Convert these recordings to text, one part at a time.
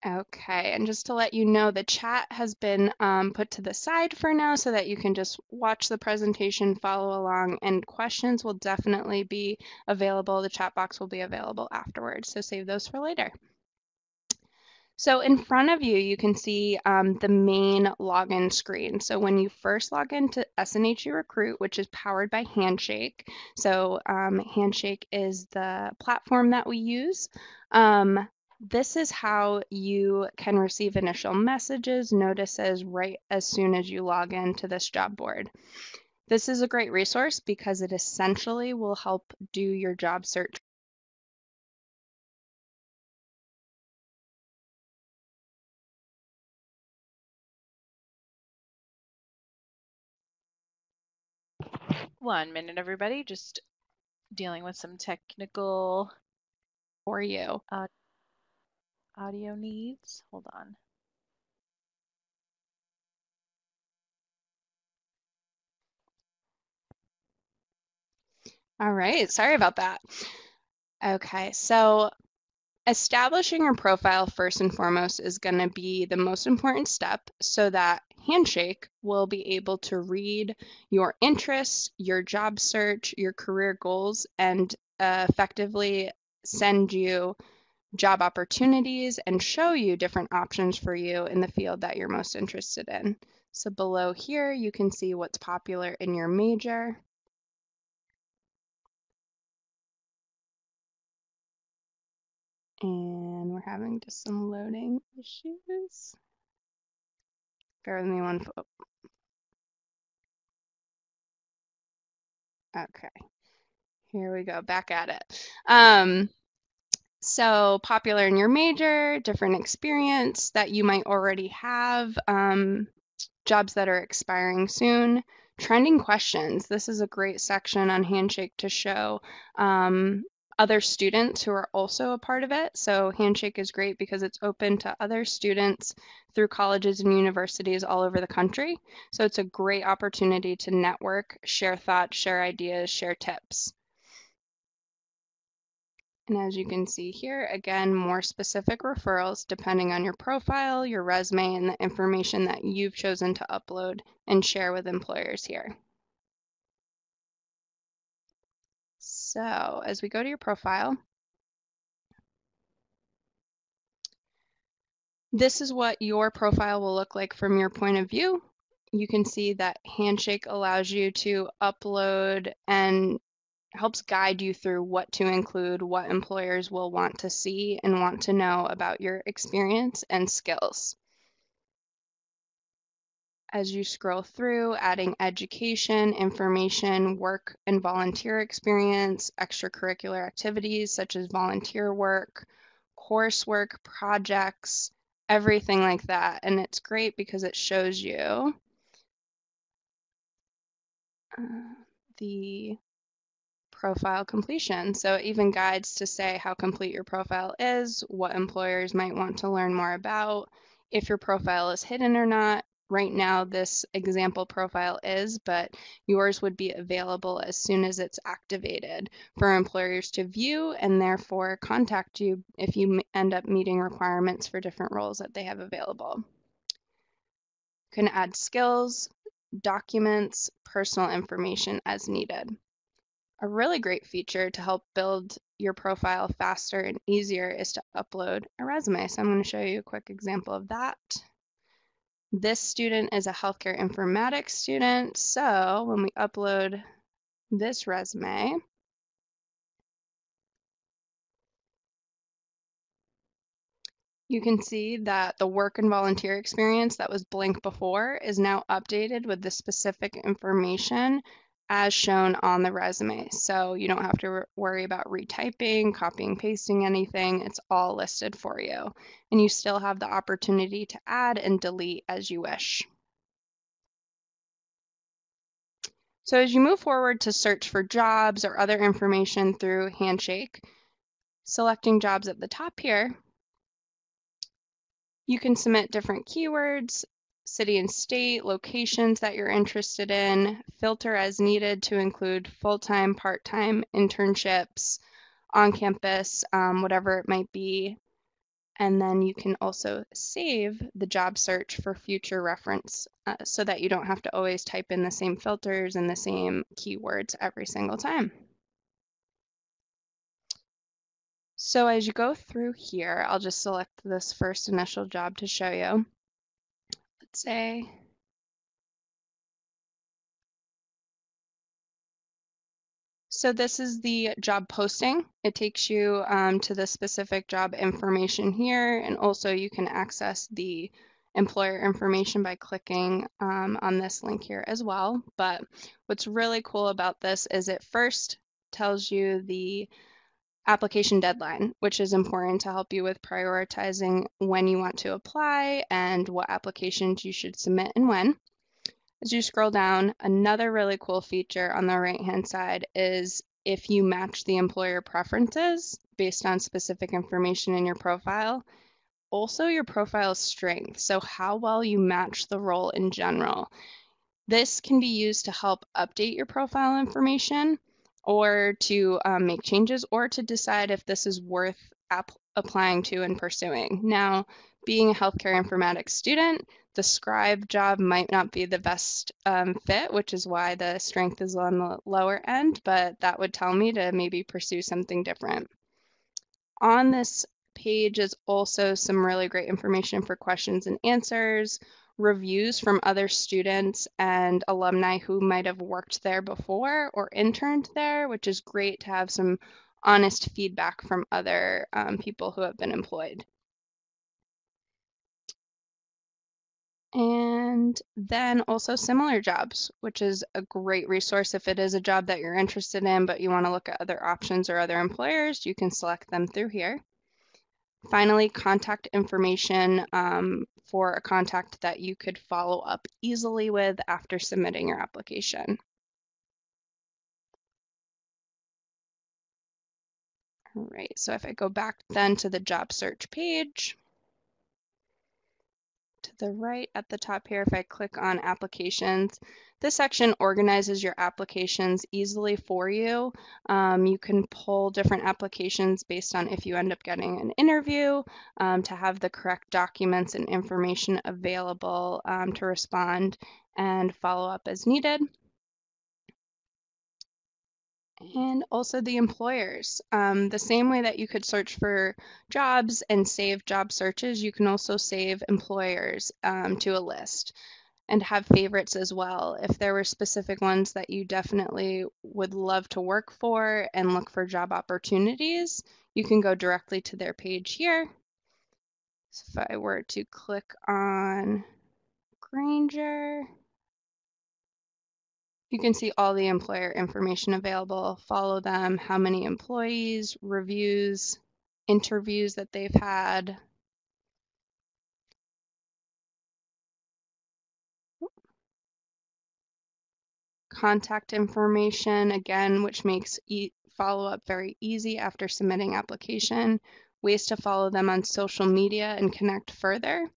Okay, and just to let you know, the chat has been put to the side for now so that you can just watch the presentation, follow along, and questions will definitely be available. The chat box will be available afterwards, so save those for later. So in front of you, you can see the main login screen. So when you first log into SNHU Recruit, which is powered by Handshake, so Handshake is the platform that we use. This is how you can receive initial messages, notices right as soon as you log into this job board. This is a great resource because it essentially will help do your job search. One minute, everybody. Just dealing with some technical For you. Audio needs. Hold on. All right, sorry about that. Okay, so establishing your profile first and foremost is going to be the most important step so that Handshake will be able to read your interests, your job search, your career goals, and effectively send you job opportunities and show you different options for you in the field that you're most interested in. So below here, you can see what's popular in your major. And we're having just some loading issues. Bear with me one. Okay, here we go, back at it. So popular in your major, different experience that you might already have, jobs that are expiring soon, trending questions. This is a great section on Handshake to show other students who are also a part of it. So Handshake is great because it's open to other students through colleges and universities all over the country. So it's a great opportunity to network, share thoughts, share ideas, share tips. And as you can see here, again, more specific referrals depending on your profile, your resume, and the information that you've chosen to upload and share with employers here. So as we go to your profile, this is what your profile will look like from your point of view. You can see that Handshake allows you to upload and helps guide you through what to include, what employers will want to see and want to know about your experience and skills. As you scroll through, adding education, information, work and volunteer experience, extracurricular activities such as volunteer work, coursework, projects, everything like that. And it's great because it shows you the profile completion. So it even guides to say how complete your profile is, what employers might want to learn more about, if your profile is hidden or not. Right now, this example profile is, but yours would be available as soon as it's activated for employers to view and therefore contact you if you end up meeting requirements for different roles that they have available. You can add skills, documents, personal information as needed. A really great feature to help build your profile faster and easier is to upload a resume. So I'm going to show you a quick example of that. This student is a healthcare informatics student. So when we upload this resume, you can see that the work and volunteer experience that was blank before is now updated with the specific information as shown on the resume. So you don't have to worry about retyping, copying, pasting anything. It's all listed for you. And you still have the opportunity to add and delete as you wish. So as you move forward to search for jobs or other information through Handshake, selecting jobs at the top here, you can submit different keywords, city and state, locations that you're interested in, filter as needed to include full-time, part-time, internships, on campus, whatever it might be. And then you can also save the job search for future reference so that you don't have to always type in the same filters and the same keywords every single time. So as you go through here, I'll just select this first initial job to show you. Let's say so this is the job posting. It takes you to the specific job information here, and also you can access the employer information by clicking on this link here as well. But what's really cool about this is it first tells you the application deadline, which is important to help you with prioritizing when you want to apply and what applications you should submit and when. As you scroll down, another really cool feature on the right-hand side is if you match the employer preferences based on specific information in your profile, also your profile's strength, so how well you match the role in general. This can be used to help update your profile information or to make changes or to decide if this is worth applying to and pursuing. Now, being a healthcare informatics student, the scribe job might not be the best fit, which is why the strength is on the lower end, but that would tell me to maybe pursue something different. On this page is also some really great information for questions and answers, reviews from other students and alumni who might have worked there before or interned there, which is great to have some honest feedback from other people who have been employed. And then also similar jobs, which is a great resource if it is a job that you're interested in, but you want to look at other options or other employers, you can select them through here. Finally, contact information for a contact that you could follow up easily with after submitting your application. All right, so if I go back then to the job search page, to the right at the top here, if I click on applications, this section organizes your applications easily for you. You can pull different applications based on if you end up getting an interview to have the correct documents and information available to respond and follow up as needed. And also the employers. The same way that you could search for jobs and save job searches, you can also save employers to a list and have favorites as well. If there were specific ones that you definitely would love to work for and look for job opportunities, you can go directly to their page here. So if I were to click on Granger, you can see all the employer information available, follow them, how many employees, reviews, interviews that they've had. Contact information, again, which makes follow-up very easy after submitting application. Ways to follow them on social media and connect further.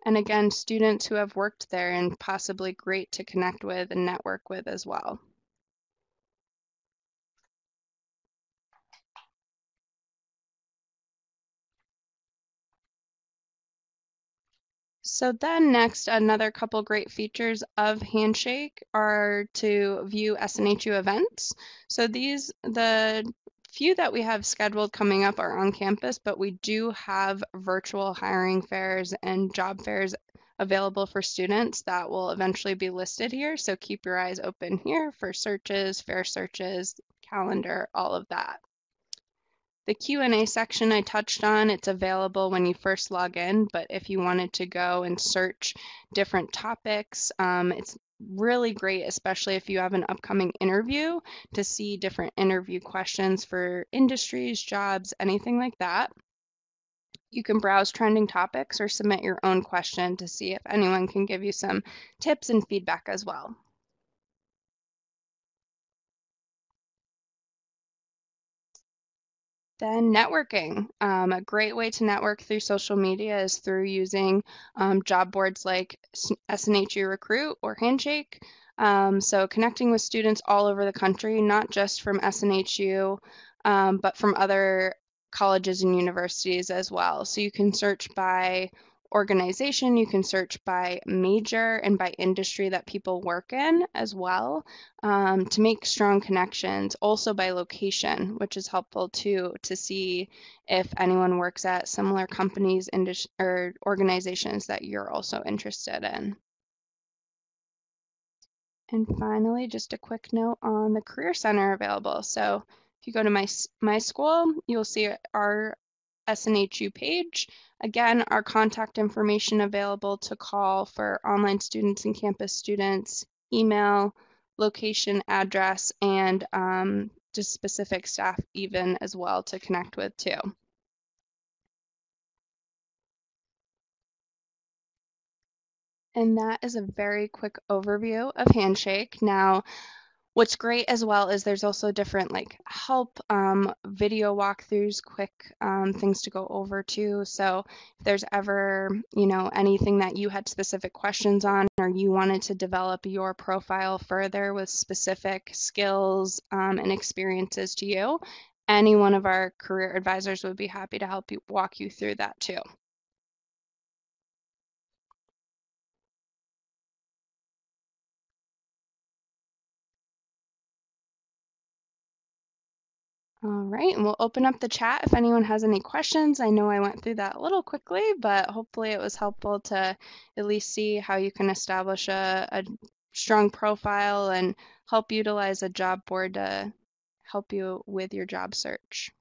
And again, students who have worked there and possibly great to connect with and network with as well. So then next, another couple great features of Handshake are to view SNHU events. So the few that we have scheduled coming up are on campus, but we do have virtual hiring fairs and job fairs available for students that will eventually be listed here. So keep your eyes open here for searches, fair searches, calendar, all of that. The Q&A section I touched on, it's available when you first log in, but if you wanted to go and search different topics, it's really great, especially if you have an upcoming interview, to see different interview questions for industries, jobs, anything like that. You can browse trending topics or submit your own question to see if anyone can give you some tips and feedback as well. Then networking. A great way to network through social media is through using job boards like SNHU Recruit or Handshake. So connecting with students all over the country, not just from SNHU, but from other colleges and universities as well. So you can search by organization, you can search by major and by industry that people work in as well, to make strong connections. Also by location, which is helpful too, to see if anyone works at similar companies or organizations that you're also interested in. And finally, just a quick note on the Career Center available. So if you go to my school, you'll see our SNHU page. Again, our contact information available to call for online students and campus students, email, location, address, and just specific staff even as well to connect with too. And that is a very quick overview of Handshake. Now, what's great as well is there's also different like help video walkthroughs, quick things to go over too. So if there's ever, anything that you had specific questions on or you wanted to develop your profile further with specific skills and experiences to you, any one of our career advisors would be happy to help you walk you through that too. All right, and we'll open up the chat if anyone has any questions. I know I went through that a little quickly, but hopefully it was helpful to at least see how you can establish a strong profile and help utilize a job board to help you with your job search.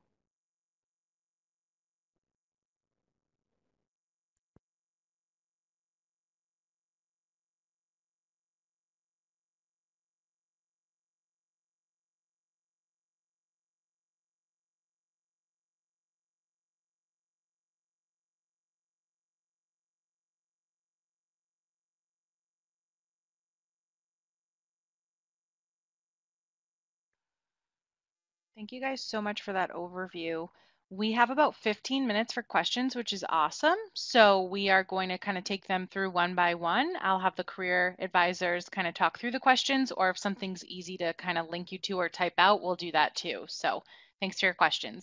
Thank you guys so much for that overview. We have about 15 minutes for questions, which is awesome. So we are going to kind of take them through one by one. I'll have the career advisors kind of talk through the questions, or if something's easy to kind of link you to or type out, we'll do that too. So thanks for your questions.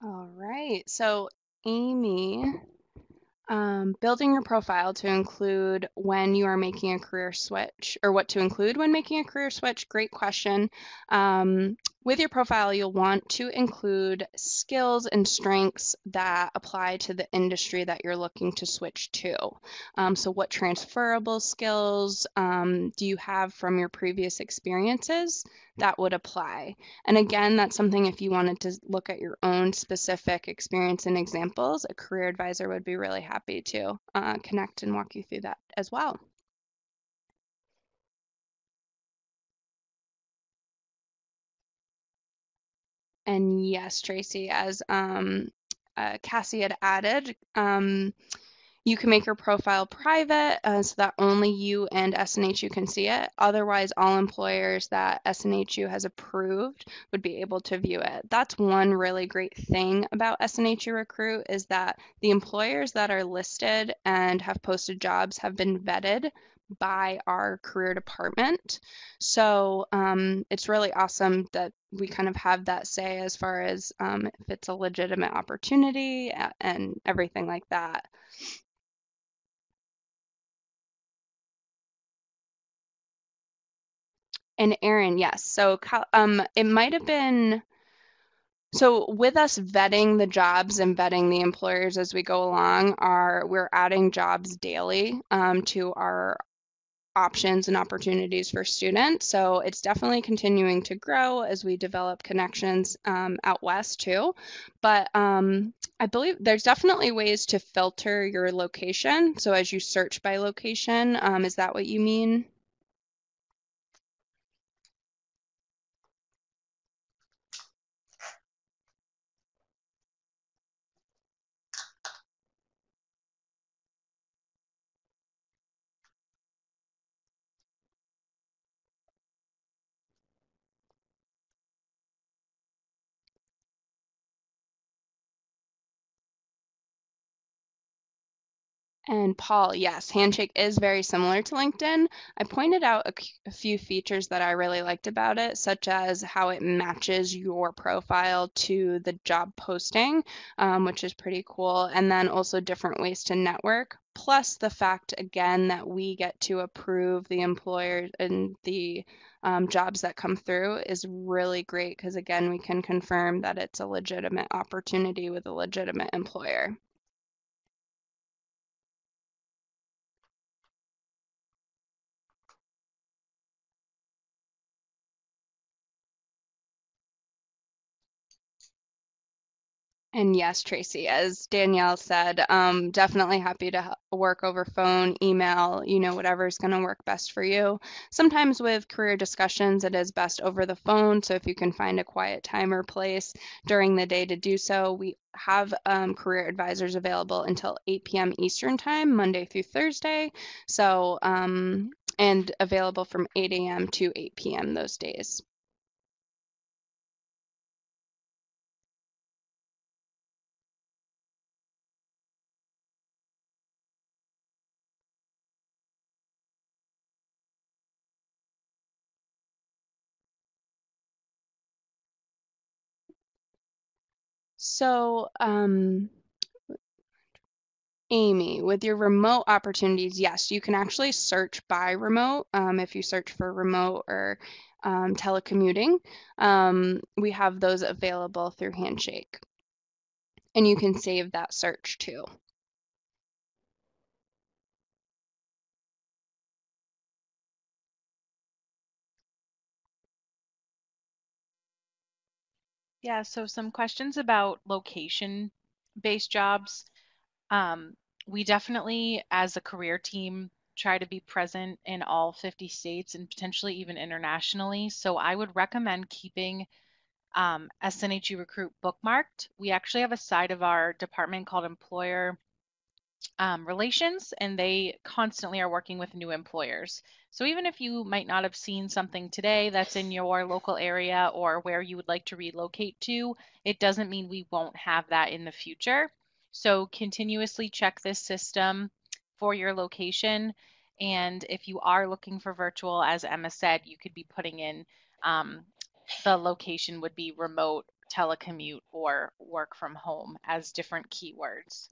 All right, so Amy, building your profile to include when you are making a career switch, or what to include when making a career switch. Great question. With your profile, you'll want to include skills and strengths that apply to the industry that you're looking to switch to. So what transferable skills do you have from your previous experiences that would apply? And again, that's something if you wanted to look at your own specific experience and examples, a career advisor would be really happy to connect and walk you through that as well. And yes, Tracy, as Cassie had added, you can make your profile private so that only you and SNHU can see it. Otherwise, all employers that SNHU has approved would be able to view it. That's one really great thing about SNHU Recruit is that the employers that are listed and have posted jobs have been vetted by our career department. So it's really awesome that we kind of have that say as far as if it's a legitimate opportunity and everything like that. And Aaron, yes. So it might have been so with us vetting the jobs and vetting the employers as we go along, we're adding jobs daily to our options and opportunities for students. So it's definitely continuing to grow as we develop connections out west too. But I believe there's definitely ways to filter your location. So as you search by location, is that what you mean? And Paul, yes, Handshake is very similar to LinkedIn. I pointed out a few features that I really liked about it, such as how it matches your profile to the job posting, which is pretty cool, and then also different ways to network. Plus, the fact again that we get to approve the employers and the jobs that come through is really great because, again, we can confirm that it's a legitimate opportunity with a legitimate employer. And yes, Tracy, as Danielle said, definitely happy to work over phone, email, whatever's going to work best for you. Sometimes with career discussions, it is best over the phone. So if you can find a quiet time or place during the day to do so, we have career advisors available until 8 p.m. Eastern Time, Monday through Thursday. So, and available from 8 a.m. to 8 p.m. those days. So, Amy, with your remote opportunities, yes, you can actually search by remote. If you search for remote or telecommuting, we have those available through Handshake. And you can save that search too. Yeah, so some questions about location-based jobs. Um, we definitely, as a career team, try to be present in all 50 states and potentially even internationally. So I would recommend keeping SNHU Recruit bookmarked. We actually have a side of our department called Employer Relations, and they constantly are working with new employers. So even if you might not have seen something today that's in your local area or where you would like to relocate to, it doesn't mean we won't have that in the future. So continuously check this system for your location. And if you are looking for virtual, as Emma said, you could be putting in the location would be remote, telecommute, or work from home as different keywords.